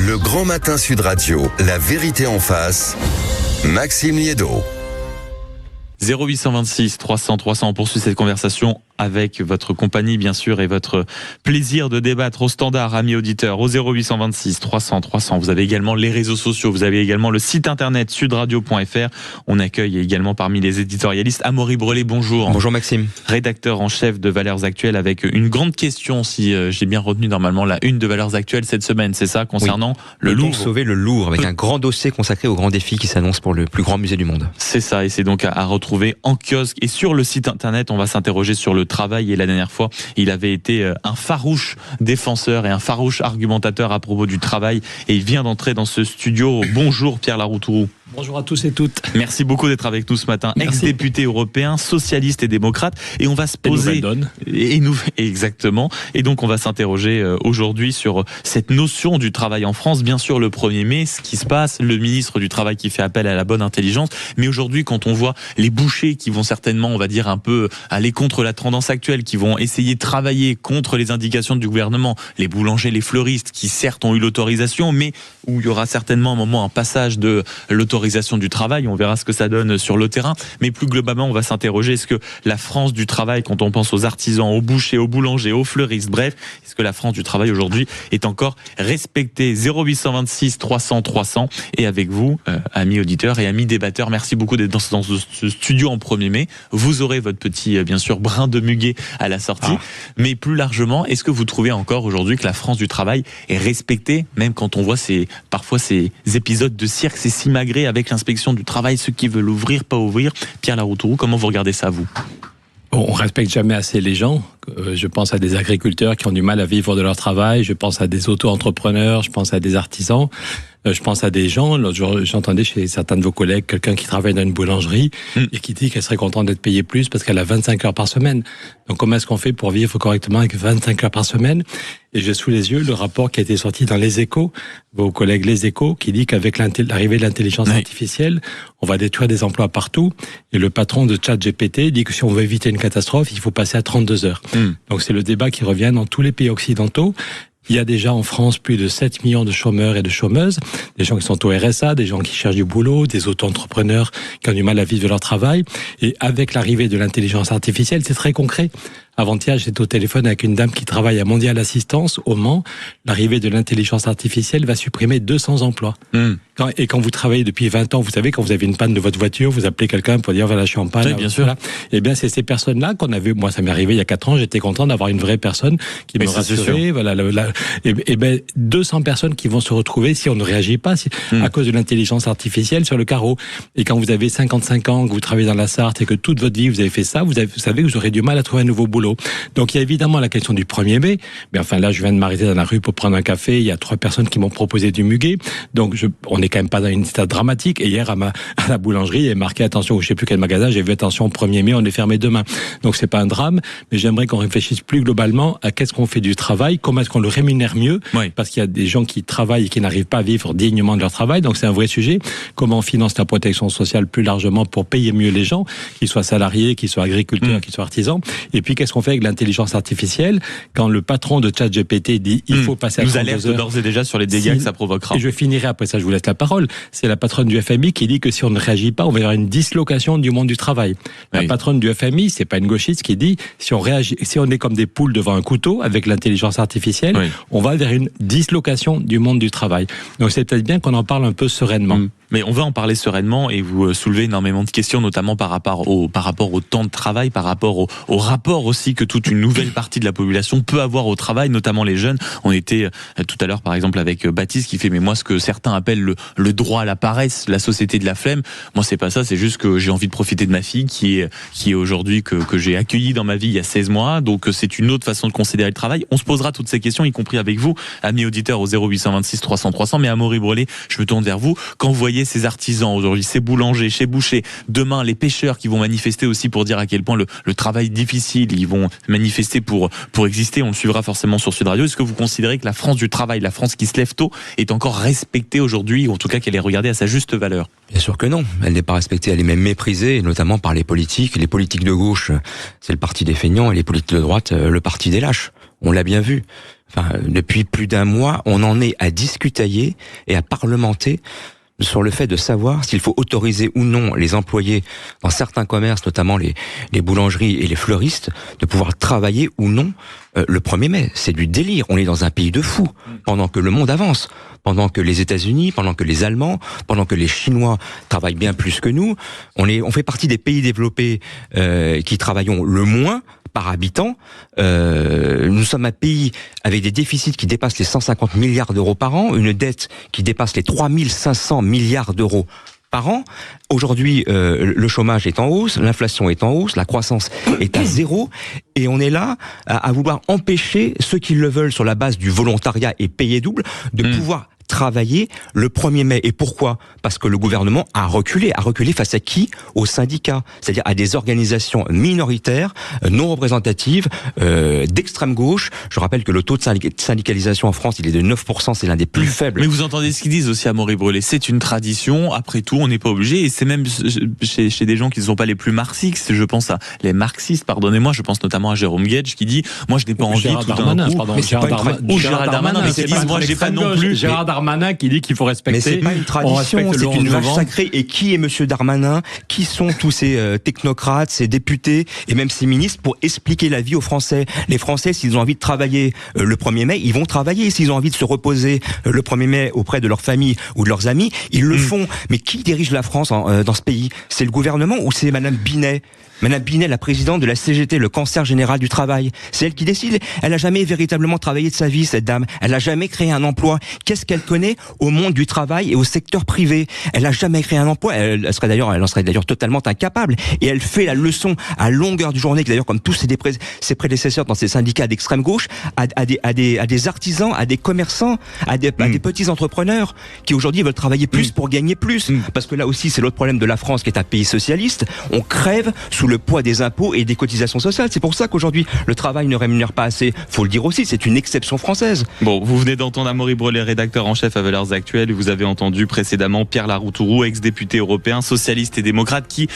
Le Grand Matin Sud Radio, la vérité en face, Maxime Liédot. 0826 300 300, on poursuit cette conversation avec votre compagnie bien sûr et votre plaisir de débattre au standard, amis auditeurs, au 0826 300 300. Vous avez également les réseaux sociaux, vous avez également le site internet sudradio.fr. On accueille également parmi les éditorialistes Amaury Brelet, bonjour. Bonjour Maxime. Rédacteur en chef de Valeurs Actuelles, avec une grande question, si j'ai bien retenu normalement la une de Valeurs Actuelles cette semaine, c'est ça, concernant le Louvre. Sauver le Louvre, avec un grand dossier consacré au grand défi qui s'annonce pour le plus grand musée du monde. C'est ça, et c'est donc à retrouver en kiosque et sur le site internet. On va s'interroger sur le travail, et la dernière fois, il avait été un farouche défenseur et un farouche argumentateur à propos du travail, et il vient d'entrer dans ce studio. Bonjour Pierre Laroutourou. Bonjour à tous et toutes. Merci beaucoup d'être avec nous ce matin. Ex-député européen, socialiste et démocrate. Et on va se poser... Exactement. Et donc on va s'interroger aujourd'hui sur cette notion du travail en France. Bien sûr, le 1er mai, ce qui se passe, le ministre du Travail qui fait appel à la bonne intelligence. Mais aujourd'hui, quand on voit les bouchers qui vont certainement, on va dire, un peu aller contre la tendance actuelle, qui vont essayer de travailler contre les indications du gouvernement, les boulangers, les fleuristes, qui certes ont eu l'autorisation, mais où il y aura certainement un moment, un passage de l'autorisation du travail, on verra ce que ça donne sur le terrain, mais plus globalement on va s'interroger, est-ce que la France du travail, quand on pense aux artisans, aux bouchers, aux boulangers, aux fleuristes, bref, est-ce que la France du travail aujourd'hui est encore respectée? 0826 300 300, et avec vous, amis auditeurs et amis débatteurs, merci beaucoup d'être dans ce studio en 1er mai. Vous aurez votre petit, bien sûr, brin de muguet à la sortie, mais plus largement, est-ce que vous trouvez encore aujourd'hui que la France du travail est respectée, même quand on voit parfois ces épisodes de cirque, ces simagrées avec l'inspection du travail, ceux qui veulent ouvrir, pas ouvrir? Pierre Laroutourou, comment vous regardez ça, vous? On respecte jamais assez les gens. Je pense à des agriculteurs qui ont du mal à vivre de leur travail. Je pense à des auto-entrepreneurs. Je pense à des artisans. Je pense à des gens. L'autre jour, j'entendais chez certains de vos collègues quelqu'un qui travaille dans une boulangerie et qui dit qu'elle serait contente d'être payée plus parce qu'elle a 25 heures par semaine. Donc, comment est-ce qu'on fait pour vivre correctement avec 25 heures par semaine? Et j'ai sous les yeux le rapport qui a été sorti dans Les Échos, vos collègues Les Échos, qui dit qu'avec l'arrivée de l'intelligence artificielle, on va détruire des emplois partout. Et le patron de ChatGPT dit que si on veut éviter une catastrophe, il faut passer à 32 heures. Donc, c'est le débat qui revient dans tous les pays occidentaux. Il y a déjà en France plus de 7 millions de chômeurs et de chômeuses, des gens qui sont au RSA, des gens qui cherchent du boulot, des auto-entrepreneurs qui ont du mal à vivre de leur travail. Et avec l'arrivée de l'intelligence artificielle, c'est très concret. Avant-hier, j'étais au téléphone avec une dame qui travaille à Mondial Assistance au Mans. L'arrivée de l'intelligence artificielle va supprimer 200 emplois. Et quand vous travaillez depuis 20 ans, vous savez, quand vous avez une panne de votre voiture, vous appelez quelqu'un pour dire voilà, je suis en panne. Oui, bien sûr. Là. Eh bien, c'est ces personnes-là qu'on a vu. Moi, ça m'est arrivé il y a 4 ans. J'étais content d'avoir une vraie personne qui me rassurait. Voilà, et ben 200 personnes qui vont se retrouver si on ne réagit pas à cause de l'intelligence artificielle sur le carreau. Et quand vous avez 55 ans, que vous travaillez dans la Sarthe et que toute votre vie vous avez fait ça, vous savez que vous aurez du mal à trouver un nouveau boulot. Donc il y a évidemment la question du 1er mai, mais enfin là je viens de m'arrêter dans la rue pour prendre un café, il y a 3 personnes qui m'ont proposé du muguet, donc on n'est quand même pas dans une état dramatique, et hier à la boulangerie il y a marqué attention, ou je sais plus quel magasin, j'ai vu attention 1er mai, on est fermé demain, donc c'est pas un drame, mais j'aimerais qu'on réfléchisse plus globalement à qu'est-ce qu'on fait du travail, comment est-ce qu'on le rémunère mieux, parce qu'il y a des gens qui travaillent et qui n'arrivent pas à vivre dignement de leur travail, donc c'est un vrai sujet, comment on finance la protection sociale plus largement pour payer mieux les gens, qu'ils soient salariés, qu'ils soient agriculteurs, qu'ils soient artisans, et puis qu'est-ce qu'on fait avec l'intelligence artificielle quand le patron de ChatGPT dit il faut passer à 32 heures. Nous alerte d'ores et déjà sur les dégâts que ça provoquera. Et je finirai après ça, je vous laisse la parole. C'est la patronne du FMI qui dit que si on ne réagit pas, on va y avoir une dislocation du monde du travail. La patronne du FMI, c'est pas une gauchiste qui dit si on réagit, si on est comme des poules devant un couteau avec l'intelligence artificielle, on va vers une dislocation du monde du travail. Donc c'est peut-être bien qu'on en parle un peu sereinement. Mais on va en parler sereinement, et vous soulevez énormément de questions, notamment par rapport au temps de travail, par rapport au rapport aussi que toute une nouvelle partie de la population peut avoir au travail, notamment les jeunes. On était tout à l'heure par exemple avec Baptiste qui fait mais moi ce que certains appellent le droit à la paresse, la société de la flemme. Moi c'est pas ça, c'est juste que j'ai envie de profiter de ma fille qui est aujourd'hui que j'ai accueillie dans ma vie il y a 16 mois. Donc c'est une autre façon de considérer le travail. On se posera toutes ces questions, y compris avec vous, amis auditeurs, au 0826 300 300. Mais Amaury Brelet, je me tourne vers vous. Quand vous voyez ces artisans aujourd'hui, ces boulangers, chez bouchers, demain les pêcheurs qui vont manifester aussi pour dire à quel point le travail est difficile, ils vont manifester pour exister, on le suivra forcément sur Sud Radio. Est-ce que vous considérez que la France du travail, la France qui se lève tôt, est encore respectée aujourd'hui, ou en tout cas qu'elle est regardée à sa juste valeur? Bien sûr que non, elle n'est pas respectée, elle est même méprisée, notamment par les politiques. Les politiques de gauche, c'est le parti des feignants, et les politiques de droite, le parti des lâches. On l'a bien vu. depuis plus d'un mois, on en est à discutailler et à parlementer sur le fait de savoir s'il faut autoriser ou non les employés dans certains commerces, notamment les boulangeries et les fleuristes, de pouvoir travailler ou non le 1er mai. C'est du délire. On est dans un pays de fous. Pendant que le monde avance, pendant que les États-Unis, pendant que les Allemands, pendant que les Chinois travaillent bien plus que nous, on fait partie des pays développés qui travaillons le moins par habitant. Nous sommes un pays avec des déficits qui dépassent les 150 milliards d'euros par an, une dette qui dépasse les 3500 milliards d'euros par an. Aujourd'hui, le chômage est en hausse, l'inflation est en hausse, la croissance est à zéro, et on est là à vouloir empêcher ceux qui le veulent sur la base du volontariat et payer double de pouvoir travailler le 1er mai. Et pourquoi ? Parce que le gouvernement a reculé. A reculé face à qui ? Aux syndicats. C'est-à-dire à des organisations minoritaires, non représentatives, d'extrême gauche. Je rappelle que le taux de syndicalisation en France, il est de 9%, c'est l'un des plus faibles. Mais vous entendez ce qu'ils disent aussi, Amaury Brelet. C'est une tradition, après tout, on n'est pas obligé. Et c'est même chez des gens qui ne sont pas les plus marxistes. Je pense à les marxistes, pardonnez-moi, je pense notamment à Jérôme Guedj qui dit « Moi, je n'ai pas envie tout d'un coup... » Mais c'est pas Gérald Darmanin, mais qui disent « Moi, je n'ai pas non plus... » Darmanin qui dit qu'il faut respecter. Mais c'est pas une tradition, c'est une vache sacrée. Et qui est Monsieur Darmanin ? Qui sont tous ces technocrates, ces députés et même ces ministres pour expliquer la vie aux Français ? Les Français, s'ils ont envie de travailler le 1er mai, ils vont travailler. S'ils ont envie de se reposer le 1er mai auprès de leur famille ou de leurs amis, ils le font. Mais qui dirige la France dans ce pays ? C'est le gouvernement ou c'est Madame Binet ? Madame Binet, la présidente de la CGT, le Cancer Général du Travail. C'est elle qui décide. Elle n'a jamais véritablement travaillé de sa vie, cette dame. Elle n'a jamais créé un emploi. Qu'est-ce qu'elle connaît au monde du travail et au secteur privé ? Elle n'a jamais créé un emploi. Elle en serait d'ailleurs totalement incapable. Et elle fait la leçon à longueur de journée, d'ailleurs, comme tous ses prédécesseurs dans ces syndicats d'extrême gauche, à des artisans, à des commerçants, à des petits entrepreneurs qui aujourd'hui veulent travailler plus pour gagner plus. Parce que là aussi, c'est l'autre problème de la France, qui est un pays socialiste. On crève sous le poids des impôts et des cotisations sociales. C'est pour ça qu'aujourd'hui, le travail ne rémunère pas assez. Faut le dire aussi, c'est une exception française. Bon, vous venez d'entendre Amaury Brelet, rédacteur en chef à Valeurs Actuelles. Vous avez entendu précédemment Pierre Laroutourou, ex-député européen, socialiste et démocrate, qui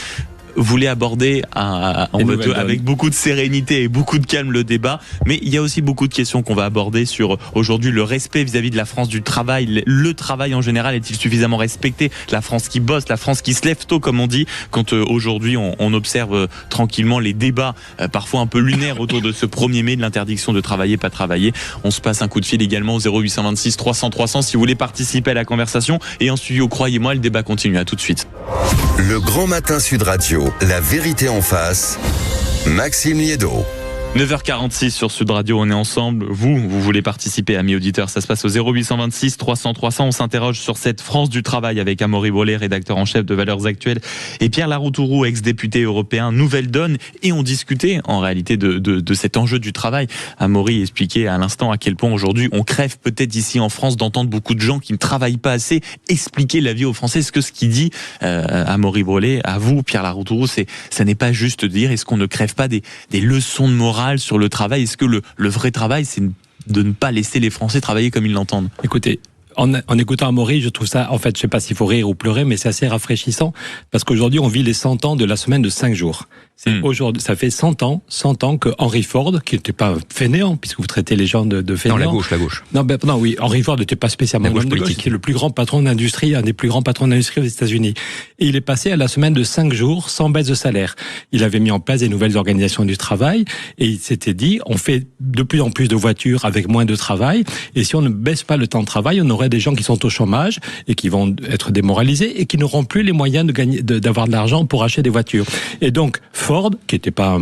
voulait aborder avec beaucoup de sérénité et beaucoup de calme le débat, mais il y a aussi beaucoup de questions qu'on va aborder sur aujourd'hui le respect vis-à-vis de la France du travail. Le travail en général est-il suffisamment respecté ? La France qui bosse, la France qui se lève tôt comme on dit, quand aujourd'hui on observe tranquillement les débats parfois un peu lunaires autour de ce 1er mai, de l'interdiction de travailler, pas travailler. On se passe un coup de fil également au 0826 300 300 si vous voulez participer à la conversation, et en studio, croyez-moi, le débat continue. À tout de suite. Le Grand Matin Sud Radio, la vérité en face, Maxime Liédot. 9h46 sur Sud Radio, on est ensemble. Vous voulez participer, amis auditeurs, ça se passe au 0826 300 300. On s'interroge sur cette France du travail avec Amaury Brelet, rédacteur en chef de Valeurs Actuelles, et Pierre Laroutourou, ex-député européen, nouvelle donne. Et on discutait en réalité de cet enjeu du travail. Amaury expliquait à l'instant à quel point aujourd'hui on crève peut-être ici en France d'entendre beaucoup de gens qui ne travaillent pas assez expliquer la vie aux Français. Est-ce que ce qu'il dit, Amaury Brelet, à vous, Pierre Laroutourou, ça n'est pas juste de dire, est-ce qu'on ne crève pas des leçons de morale sur le travail? Est-ce que le vrai travail, c'est de ne pas laisser les Français travailler comme ils l'entendent? Écoutez, en écoutant Amaury, je trouve ça, en fait, je sais pas s'il faut rire ou pleurer, mais c'est assez rafraîchissant, parce qu'aujourd'hui, on vit les 100 ans de la semaine de 5 jours. Aujourd'hui, ça fait 100 ans que Henry Ford, qui n'était pas fainéant, puisque vous traitez les gens de fainéants. Non, la gauche. Non, oui, Henry Ford n'était pas spécialement la gauche politique. C'est le plus grand patron d'industrie, un des plus grands patrons d'industrie aux États-Unis. Et il est passé à la semaine de 5 jours sans baisse de salaire. Il avait mis en place des nouvelles organisations du travail, et il s'était dit, on fait de plus en plus de voitures avec moins de travail, et si on ne baisse pas le temps de travail, on aurait des gens qui sont au chômage et qui vont être démoralisés et qui n'auront plus les moyens d'avoir de l'argent pour acheter des voitures. Et donc, Ford, qui n'était pas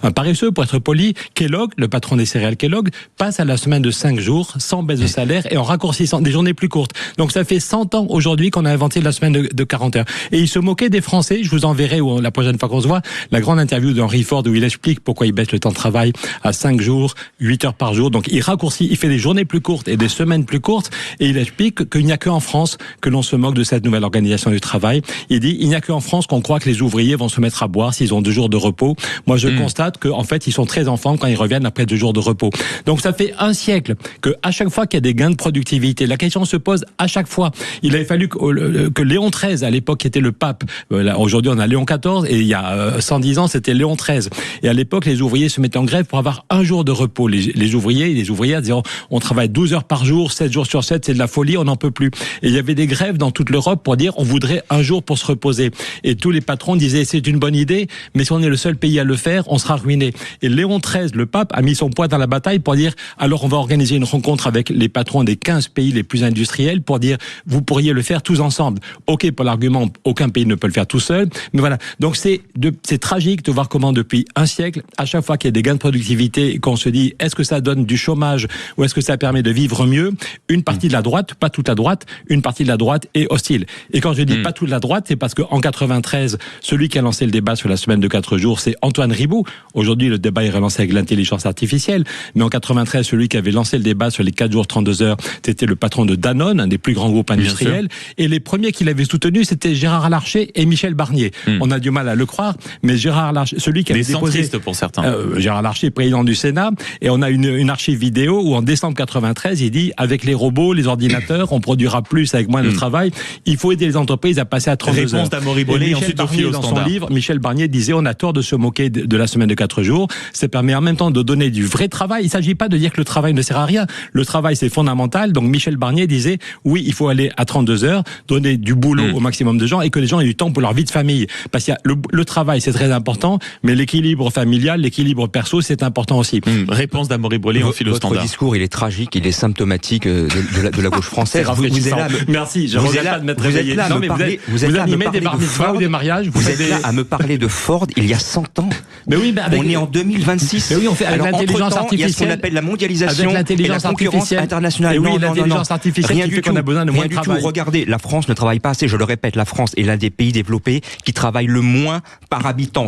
un paresseux, pour être poli, Kellogg, le patron des céréales Kellogg, passe à la semaine de 5 jours, sans baisse de salaire et en raccourcissant des journées plus courtes. Donc ça fait 100 ans aujourd'hui qu'on a inventé la semaine de 40 heures. Et il se moquait des Français. Je vous enverrai, la prochaine fois qu'on se voit, la grande interview d'Henry Ford où il explique pourquoi il baisse le temps de travail à 5 jours, 8 heures par jour. Donc il raccourcit, il fait des journées plus courtes et des semaines plus courtes. Et il explique qu'il n'y a qu'en France que l'on se moque de cette nouvelle organisation du travail. Il dit, il n'y a qu'en France qu'on croit que les ouvriers vont se mettre mettre à boire, s'ils ont 2 jours de repos. Moi, je constate qu'en fait, ils sont très en forme quand ils reviennent après 2 jours de repos. Donc, ça fait un siècle que à chaque fois qu'il y a des gains de productivité, la question se pose à chaque fois. Il avait fallu que Léon XIII, à l'époque, qui était le pape, aujourd'hui on a Léon XIV, et il y a 110 ans, c'était Léon XIII. Et à l'époque, les ouvriers se mettaient en grève pour avoir 1 jour de repos. Les ouvriers et les ouvrières disaient, on travaille 12 heures par jour, 7 jours sur 7, c'est de la folie, on n'en peut plus. Et il y avait des grèves dans toute l'Europe pour dire, on voudrait 1 jour pour se reposer. Et tous les patrons disaient, c'est une bonne idée, mais si on est le seul pays à le faire, on sera ruiné. Et Léon XIII, le pape, a mis son poids dans la bataille pour dire, alors on va organiser une rencontre avec les patrons des 15 pays les plus industriels pour dire, vous pourriez le faire tous ensemble. Ok, pour l'argument, aucun pays ne peut le faire tout seul, mais voilà. Donc c'est tragique de voir comment depuis un siècle, à chaque fois qu'il y a des gains de productivité, qu'on se dit, est-ce que ça donne du chômage ou est-ce que ça permet de vivre mieux, une partie de la droite, pas toute la droite, une partie de la droite est hostile. Et quand je dis pas toute la droite, c'est parce qu'en 93, celui qui a lancé le débat sur la semaine de 4 jours, c'est Antoine Riboud. Aujourd'hui, le débat est relancé avec l'intelligence artificielle, mais en 93, celui qui avait lancé le débat sur les 4 jours 32 heures, c'était le patron de Danone, un des plus grands groupes industriels, et les premiers qui l'avaient soutenu, c'était Gérard Larcher et Michel Barnier. On a du mal à le croire, mais Gérard Larcher, celui qui avait déposé... centristes pour certains. Gérard Larcher, président du Sénat, et on a une archive vidéo où en décembre 93, il dit, avec les robots, les ordinateurs, on produira plus avec moins de travail, il faut aider les entreprises à passer à 32 heures. Réponse d'Amaury Bollet, ensuite au fil au dans standard. son livre, Michel Barnier disait, on a tort de se moquer de la semaine de 4 jours, ça permet en même temps de donner du vrai travail. Il ne s'agit pas de dire que le travail ne sert à rien. Le travail, c'est fondamental. Donc, Michel Barnier disait, oui, il faut aller à 32 heures, donner du boulot au maximum de gens et que les gens aient du temps pour leur vie de famille. Parce que le travail, c'est très important, mais l'équilibre familial, l'équilibre perso, c'est important aussi. Réponse d'Amaury Bollet au fil au standard. Votre discours, il est tragique, il est symptomatique de la gauche française. Vous êtes là, merci, je regrette pas de m'être réveillé. Non, mais vous animez des bar mitzvahs ou des mariages. Vous êtes là à me parler de Ford il y a 100 ans. Mais oui, mais on est en 2026. Mais oui, on fait avec l'intelligence artificielle. Il y a ce qu'on appelle la mondialisation avec et la concurrence internationale. Et oui, l'intelligence artificielle rien qui fait qu'on a besoin de moins de travail. Regardez, la France ne travaille pas assez. Je le répète, la France est l'un des pays développés qui travaille le moins par habitant.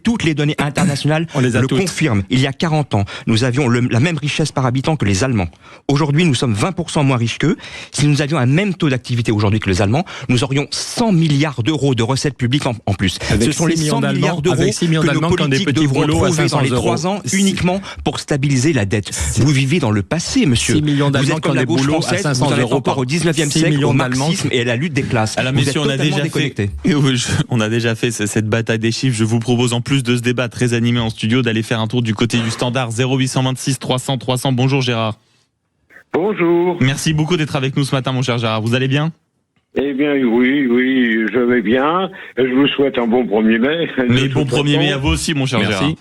Toutes les données internationales le confirment. Il y a 40 ans, nous avions la même richesse par habitant que les Allemands. Aujourd'hui, nous sommes 20% moins riches qu'eux. Si nous avions un même taux d'activité aujourd'hui que les Allemands, nous aurions 100 milliards d'euros de recettes publiques en plus. Avec ce sont les 100 milliards d'euros que nos politiques devront trouver dans les 3 ans uniquement pour stabiliser la dette. Vous vivez dans le passé, monsieur. 6 millions d'Allemands vous êtes comme la gauche française, vous en êtes encore au 19e siècle, au marxisme et à la lutte des classes. Alors, messieurs, on a déjà fait cette bataille des chiffres. Je vous propose, en plus de ce débat très animé en studio, d'aller faire un tour du côté du standard. 0826 300 300. Bonjour Gérard. Bonjour. Merci beaucoup d'être avec nous ce matin, mon cher Gérard. Vous allez bien ? Eh bien, oui, je vais bien. Je vous souhaite un bon 1er mai. Mais bon 1er mai à vous aussi, mon cher Gérard.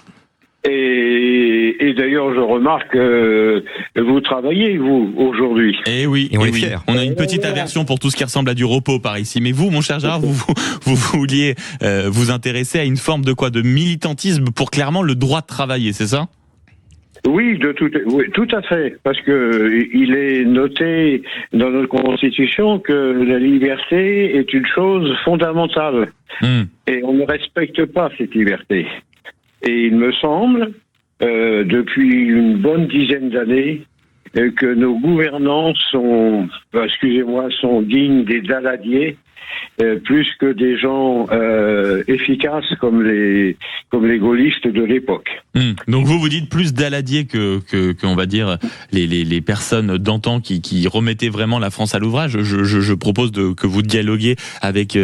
Et d'ailleurs, je remarque que vous travaillez, vous, aujourd'hui. Eh oui, et on est fiers. On a une petite aversion pour tout ce qui ressemble à du repos par ici. Mais vous, mon cher Gérard, vous vouliez vous intéresser à une forme de quoi ? De militantisme pour clairement le droit de travailler, c'est ça ? Oui, tout à fait, parce que il est noté dans notre Constitution que la liberté est une chose fondamentale. Et on ne respecte pas cette liberté. Et il me semble, depuis une bonne dizaine d'années, que nos gouvernants sont dignes des daladiers, plus que des gens efficaces comme les gaullistes de l'époque. Donc vous dites plus daladier que on va dire les personnes d'antan qui remettaient vraiment la France à l'ouvrage. Je propose que vous dialoguiez avec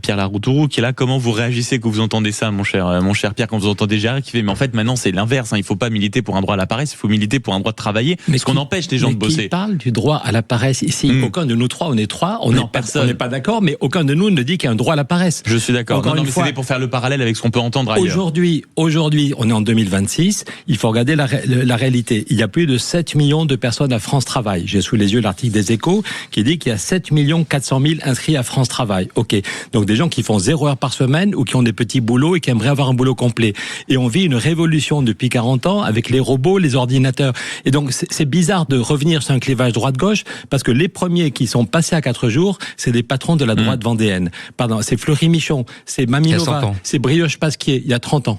Pierre Laroutourou qui est là. Comment vous réagissez quand vous entendez ça, mon cher Pierre, quand vous entendez Gérard qui fait mais en fait maintenant c'est l'inverse, hein, il faut pas militer pour un droit à la paresse, il faut militer pour un droit de travailler, mais ce qu'on empêche les gens de bosser. Qui parle du droit à la paresse ici? Aucun de nous trois, on est trois, on n'est pas d'accord, mais aucun de nous ne dit qu'il y a un droit à la paresse. Je suis d'accord. Non, mais c'est pour faire le parallèle avec ce qu'on peut entendre ailleurs. Aujourd'hui, on est en 2026. Il faut regarder la réalité. Il y a plus de 7 millions de personnes à France Travail. J'ai sous les yeux l'article des Échos qui dit qu'il y a 7 400 000 inscrits à France Travail. Ok. Donc des gens qui font 0 heure par semaine ou qui ont des petits boulots et qui aimeraient avoir un boulot complet. Et on vit une révolution depuis 40 ans avec les robots, les ordinateurs. Et donc c'est bizarre de revenir sur un clivage droite-gauche parce que les premiers qui sont passés à 4 jours, c'est des patrons de la droite vendéenne. Pardon, c'est Fleury Michon, c'est Maminova, c'est Brioche Pasquier, il y a 30 ans,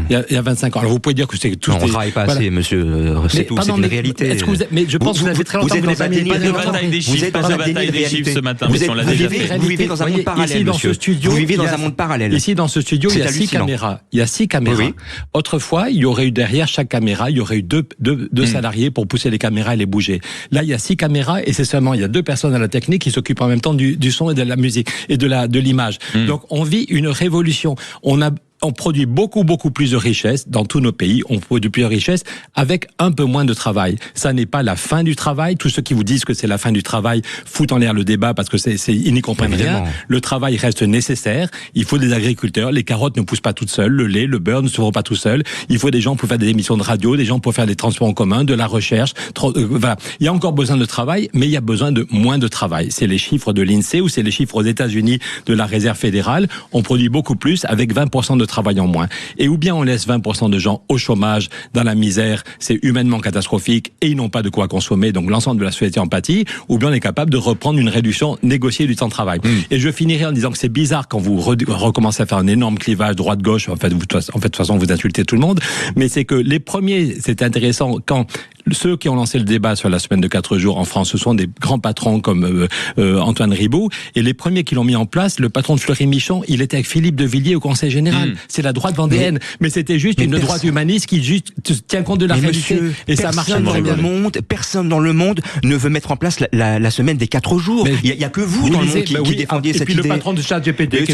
il y a 25 ans. Alors vous pouvez dire que c'est tout. Non, on ne travaille pas assez, monsieur. C'est tout. C'est une réalité. Mais je pense que vous avez très longtemps. Pas de bataille des chiffres, pas de bataille des chiffres ce matin. Vous vivez dans un monde parallèle, monsieur. Vous vivez dans un monde parallèle. Ici, dans ce studio, il y a 6 caméras. Il y a 6 caméras. Autrefois, il y aurait eu derrière chaque caméra, il y aurait eu deux salariés pour pousser les caméras et les bouger. Là, il y a 6 caméras et c'est seulement, il y a 2 personnes à la technique qui s'occupent en même temps du son et de la musique et de l'image. Donc, on vit une révolution. On produit beaucoup plus de richesses dans tous nos pays. On produit plus de richesses avec un peu moins de travail. Ça n'est pas la fin du travail. Tous ceux qui vous disent que c'est la fin du travail foutent en l'air le débat parce que ils n'y comprennent rien. Le travail reste nécessaire. Il faut des agriculteurs. Les carottes ne poussent pas toutes seules. Le lait, le beurre ne se font pas tout seuls. Il faut des gens pour faire des émissions de radio, des gens pour faire des transports en commun, de la recherche. Voilà. Il y a encore besoin de travail, mais il y a besoin de moins de travail. C'est les chiffres de l'INSEE ou c'est les chiffres aux États-Unis de la Réserve fédérale. On produit beaucoup plus avec 20% de travail en moins. Et ou bien on laisse 20% de gens au chômage, dans la misère, c'est humainement catastrophique et ils n'ont pas de quoi consommer, donc l'ensemble de la société en pâtit, ou bien on est capable de reprendre une réduction négociée du temps de travail. Et je finirai en disant que c'est bizarre quand vous recommencez à faire un énorme clivage droite-gauche, en fait, de toute façon vous insultez tout le monde, mais c'est que les premiers, c'est intéressant quand ceux qui ont lancé le débat sur la semaine de 4 jours en France, ce sont des grands patrons comme Antoine Riboud, et les premiers qui l'ont mis en place, le patron de Fleury-Michon, il était avec Philippe de Villiers au Conseil général. C'est la droite vendéenne, mais c'était juste une droite humaniste qui juste tient compte de la réalité. Monsieur, et ça marche personne dans le monde ne veut mettre en place la semaine des 4 jours. Il y a que vous dans le monde qui défendiez cette idée. Et puis le patron de ChatGPT,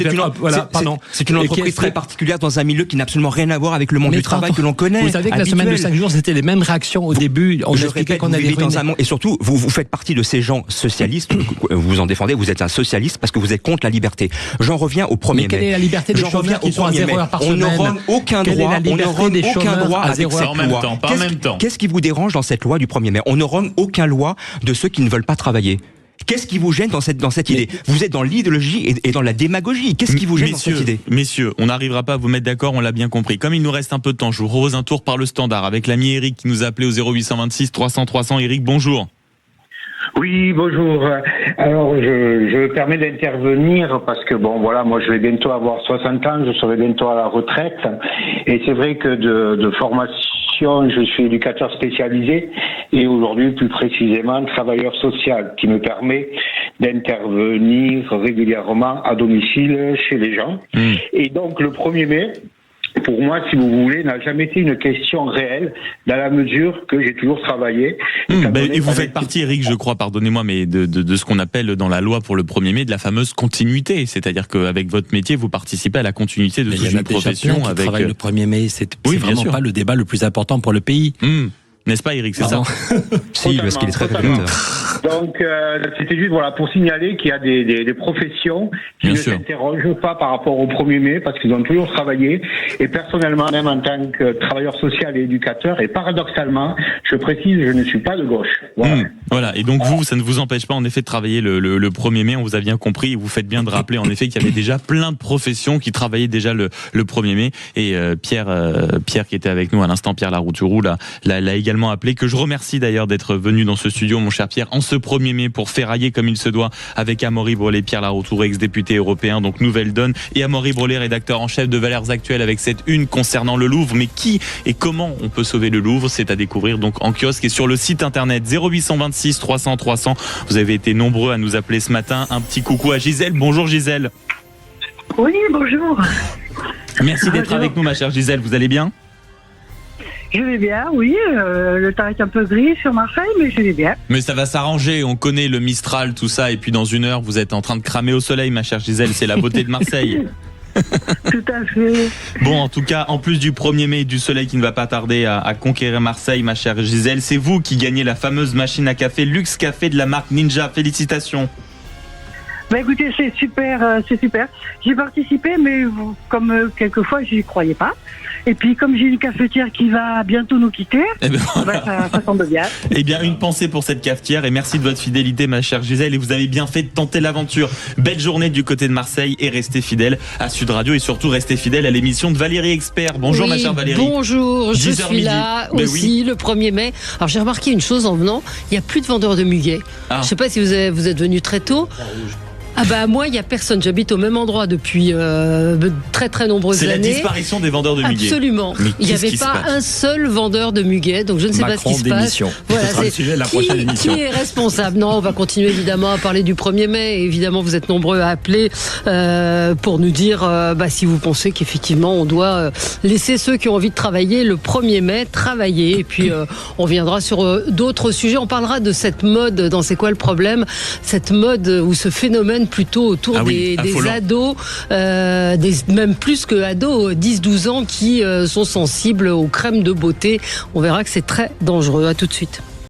c'est une entreprise très particulière dans un milieu qui n'a absolument rien à voir avec le monde du travail que l'on connaît. Vous savez que la semaine de 5 jours, c'était les mêmes réactions au début. On expliquait qu'on allait dans un monde. Et surtout, vous faites partie de ces gens socialistes. Vous en défendez. Vous êtes un socialiste parce que vous êtes contre la liberté. J'en reviens au 1er mai. Mais quelle est la liberté des chômeurs qui sont à 0 heures par semaine? On n'aura aucun droit. On n'aura aucun droit avec cette loi. Pas en même temps. Qu'est-ce qui vous dérange dans cette loi du 1er mai? On n'aura aucun loi de ceux qui ne veulent pas travailler. Qu'est-ce qui vous gêne dans cette idée? Vous êtes dans l'idéologie et dans la démagogie. Qu'est-ce qui vous gêne dans cette idée? Messieurs, on n'arrivera pas à vous mettre d'accord, on l'a bien compris. Comme il nous reste un peu de temps, je vous propose un tour par le standard avec l'ami Eric qui nous a appelé au 0826 300 300. Eric, bonjour. Oui, bonjour. Alors, je me permets d'intervenir parce que, moi, je vais bientôt avoir 60 ans, je serai bientôt à la retraite. Et c'est vrai que de formation, je suis éducateur spécialisé et aujourd'hui, plus précisément, travailleur social, qui me permet d'intervenir régulièrement à domicile chez les gens. Et donc, le 1er mai, pour moi, si vous voulez, n'a jamais été une question réelle, dans la mesure que j'ai toujours travaillé. Et vous faites partie, Eric, je crois, pardonnez-moi, mais de ce qu'on appelle dans la loi pour le 1er mai, de la fameuse continuité. C'est-à-dire qu'avec votre métier, vous participez à la continuité de toute une profession. Qui travaille le 1er mai, c'est vraiment pas le débat le plus important pour le pays. N'est-ce pas, Eric, c'est ça? Si, parce qu'il est très révélateur. Donc, c'était juste pour signaler qu'il y a des professions qui ne s'interrogent pas par rapport au 1er mai parce qu'ils ont toujours travaillé. Et personnellement, même en tant que travailleur social et éducateur, et paradoxalement, je précise, je ne suis pas de gauche. Voilà. Et donc vous, ça ne vous empêche pas en effet de travailler le 1er mai. On vous a bien compris. Et vous faites bien de rappeler en effet qu'il y avait déjà plein de professions qui travaillaient déjà le 1er mai. Et Pierre qui était avec nous à l'instant, Pierre Larouturou, l'a également appelé, que je remercie d'ailleurs d'être venu dans ce studio, mon cher Pierre, en ce 1er mai pour ferrailler comme il se doit avec Amaury Brelet, Pierre Larouturou, ex-député européen, donc Nouvelle Donne, et Amaury Brelet, rédacteur en chef de Valeurs Actuelles, avec cette une concernant le Louvre. Mais qui et comment on peut sauver le Louvre, c'est à découvrir donc en kiosque et sur le site internet 0826 300 300. Vous avez été nombreux à nous appeler ce matin. Un petit coucou à Gisèle. Bonjour Gisèle. Oui, bonjour. Merci d'être avec nous, ma chère Gisèle. Vous allez bien? Je vais bien, oui. Le temps est un peu gris sur Marseille, mais je vais bien. Mais ça va s'arranger. On connaît le Mistral, tout ça. Et puis dans une heure, vous êtes en train de cramer au soleil, ma chère Gisèle. C'est la beauté de Marseille. Tout à fait. Bon, en tout cas, en plus du 1er mai et du soleil qui ne va pas tarder à conquérir Marseille, ma chère Gisèle, c'est vous qui gagnez la fameuse machine à café Luxe Café de la marque Ninja. Félicitations. Écoutez, c'est super. J'ai participé, mais comme quelquefois, je n'y croyais pas. Et puis, comme j'ai une cafetière qui va bientôt nous quitter, ça tombe bien. Eh bien, une pensée pour cette cafetière et merci de votre fidélité, ma chère Gisèle. Et vous avez bien fait de tenter l'aventure. Belle journée du côté de Marseille et restez fidèles à Sud Radio et surtout restez fidèles à l'émission de Valérie Expert. Bonjour, ma chère Valérie. Bonjour, je suis là aussi le 1er mai. Alors, j'ai remarqué une chose en venant, il n'y a plus de vendeurs de muguet. Je ne sais pas si vous êtes venu très tôt. Moi, il n'y a personne. J'habite au même endroit depuis très très nombreuses années. C'est la disparition des vendeurs de muguet. Absolument. Il n'y avait pas un seul vendeur de muguet, donc je ne sais pas ce qui se passe. Voilà, ce sera le sujet de la prochaine émission. Qui est responsable? Non, on va continuer évidemment à parler du 1er mai. Et évidemment, vous êtes nombreux à appeler pour nous dire si vous pensez qu'effectivement on doit laisser ceux qui ont envie de travailler le 1er mai travailler. Et puis on viendra sur d'autres sujets. On parlera de cette mode dans C'est quoi le problème? Cette mode ou ce phénomène plutôt autour des ados, même plus que ados, 10-12 ans qui sont sensibles aux crèmes de beauté. On verra que c'est très dangereux. À tout de suite.